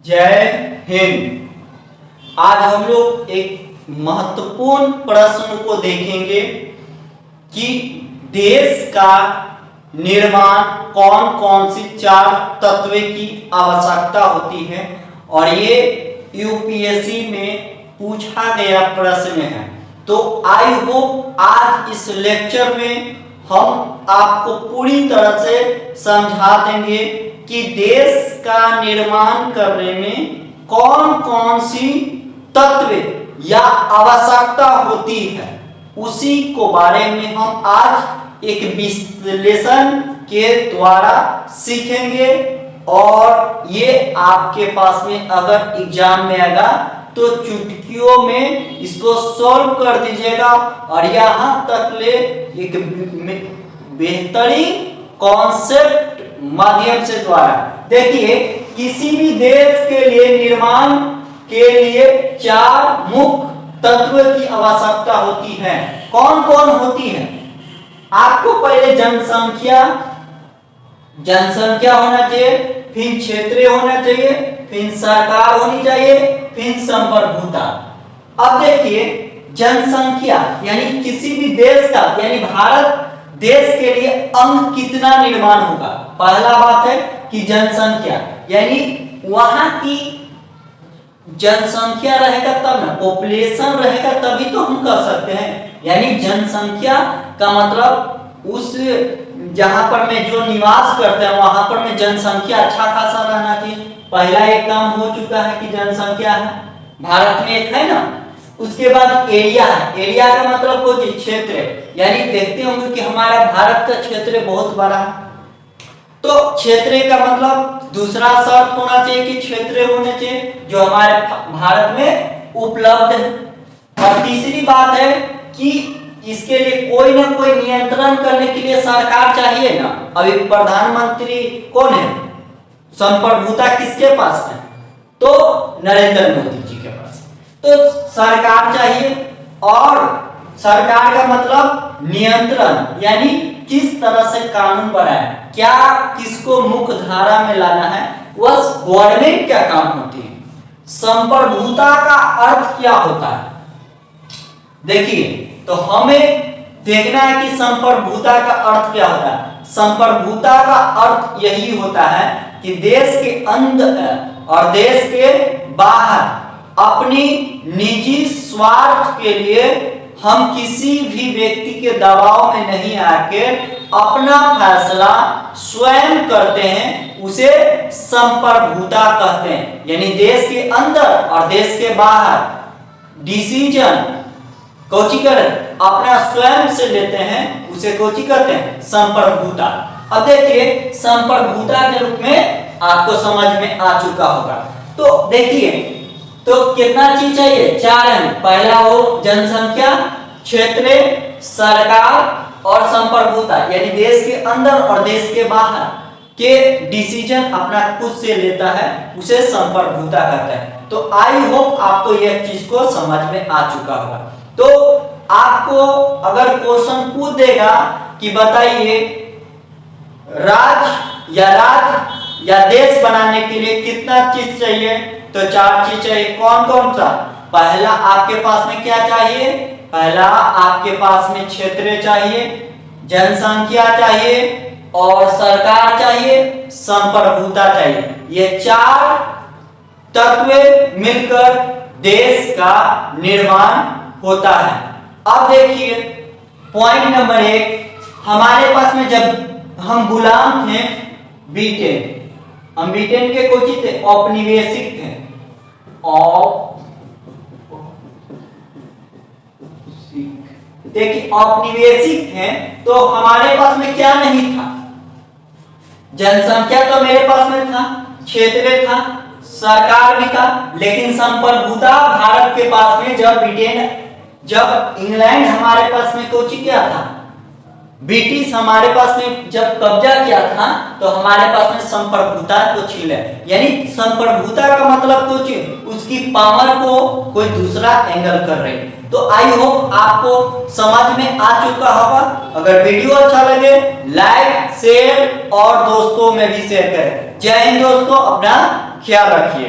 जय हिंद। आज हम लोग एक महत्वपूर्ण प्रश्न को देखेंगे कि देश का निर्माण कौन कौन सी चार तत्व की आवश्यकता होती है, और ये यूपीएससी में पूछा गया प्रश्न है। तो आई होप आज इस लेक्चर में हम आपको पूरी तरह से समझा देंगे कि देश का निर्माण करने में कौन कौन सी तत्व या आवश्यकता होती है, उसी को बारे में हम आज एक विश्लेषण के द्वारा सीखेंगे। और ये आपके पास में अगर एग्जाम में आएगा तो चुटकियों में इसको सॉल्व कर दीजिएगा, और यहाँ तक ले एक बेहतरीन कॉन्सेप्ट माध्यम से द्वारा। देखिए, किसी भी देश के लिए निर्माण के लिए चार मुख्य तत्व की आवश्यकता होती है। कौन कौन होती है? आपको पहले जनसंख्या होना चाहिए, फिर क्षेत्र होना चाहिए, फिर सरकार होनी चाहिए, फिर संप्रभुता। अब देखिए, जनसंख्या यानी किसी भी देश का यानी भारत देश के लिए अंग कितना निर्माण होगा। पहला बात है कि जनसंख्या यानी वहां की जनसंख्या रहेगा तब ना, पॉपुलेशन रहेगा तभी तो हम कर सकते हैं। यानी जनसंख्या का मतलब उस जहां पर में जो निवास करते हैं वहां पर में जनसंख्या अच्छा खासा रहना चाहिए। पहला एक काम हो चुका है कि जनसंख्या है, भारत में एक है ना। उसके बाद एरिया है, एरिया का मतलब कोई क्षेत्र, यानी देखते होंगे कि हमारा भारत का क्षेत्र बहुत बड़ा है, तो क्षेत्र का मतलब दूसरा शर्त होना चाहिए कि क्षेत्र होने चाहिए जो हमारे भारत में उपलब्ध है। और तीसरी बात है कि इसके लिए कोई ना कोई नियंत्रण करने के लिए सरकार चाहिए ना। अभी प्रधानमंत्री कौन है? संप्रभुता किसके पास है? तो नरेंद्र मोदी जी के पास। तो सरकार चाहिए, और सरकार का मतलब नियंत्रण यानी किस तरह से कानून बनाए, क्या किसको मुख्य धारा में लाना है, वह गवर्नमेंट क्या काम होती है। संप्रभुता का अर्थ क्या होता है? देखिए, तो हमें देखना है कि संप्रभुता का अर्थ क्या होता है। संप्रभुता का अर्थ यही होता है कि देश के अंदर और देश के बाहर अपनी निजी स्वार्थ के लिए हम किसी भी व्यक्ति के दबाव में नहीं आके अपना फैसला स्वयं करते हैं, उसे संप्रभुता कहते हैं। यानी देश के अंदर और देश के बाहर डिसीजन कोची करें अपना स्वयं से लेते हैं, उसे कोची कहते हैं? संप्रभुता। अब देखिए, संप्रभुता के रूप में आपको समझ में आ चुका होगा। तो देखिए, तो कितना चीज चाहिए? चार है। पहला हो जनसंख्या, क्षेत्र, सरकार और संप्रभुता, यानी देश के अंदर और देश के बाहर के डिसीजन अपना खुद से लेता है, उसे संप्रभुता कहते हैं। तो आई होप आपको यह चीज को समझ में आ चुका होगा। तो आपको अगर क्वेश्चन पूछ देगा कि बताइए राज्य या देश बनाने के लिए कितना चीज चाहिए, तो चार चीज चाहिए। कौन कौन सा? पहला आपके पास में क्या चाहिए? पहला आपके पास में क्षेत्र चाहिए, जनसंख्या चाहिए, और सरकार चाहिए, संप्रभुता चाहिए। ये चार तत्व मिलकर देश का निर्माण होता है। अब देखिए, पॉइंट नंबर 1, हमारे पास में जब हम गुलाम थे ब्रिटेन, हम ब्रिटेन के कोची थे? औपनिवेशिक थे। देखिए, औपनिवेशिक हैं तो हमारे पास में क्या नहीं था? जनसंख्या तो मेरे पास में था, क्षेत्र था, सरकार भी था, लेकिन संप्रभुता भारत के पास में जब इंग्लैंड हमारे पास में कोची क्या था? ब्रिटिश हमारे पास में जब कब्जा किया था तो हमारे पास में संप्रभुता को छीने, यानी संप्रभुता का मतलब कुछ उसकी पावर को कोई दूसरा एंगल कर रही। तो आई होप आपको समझ में आ चुका होगा। अगर वीडियो अच्छा लगे लाइक, शेयर और दोस्तों में भी शेयर करें। जय हिंद दोस्तों, अपना ख्याल रखिए।